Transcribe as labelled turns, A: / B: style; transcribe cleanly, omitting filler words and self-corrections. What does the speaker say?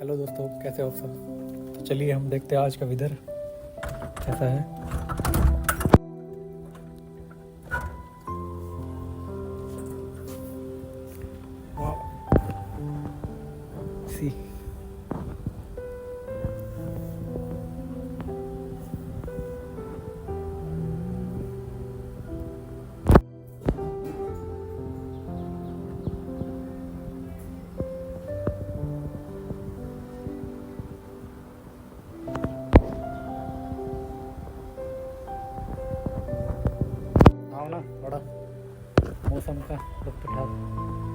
A: Hello दोस्तों, कैसे हो आप सब। तो चलिए हम देखते हैं आज का वेदर कैसा है। वाह, सी आओ ना, थोड़ा मौसम का लुत्फ उठाओ।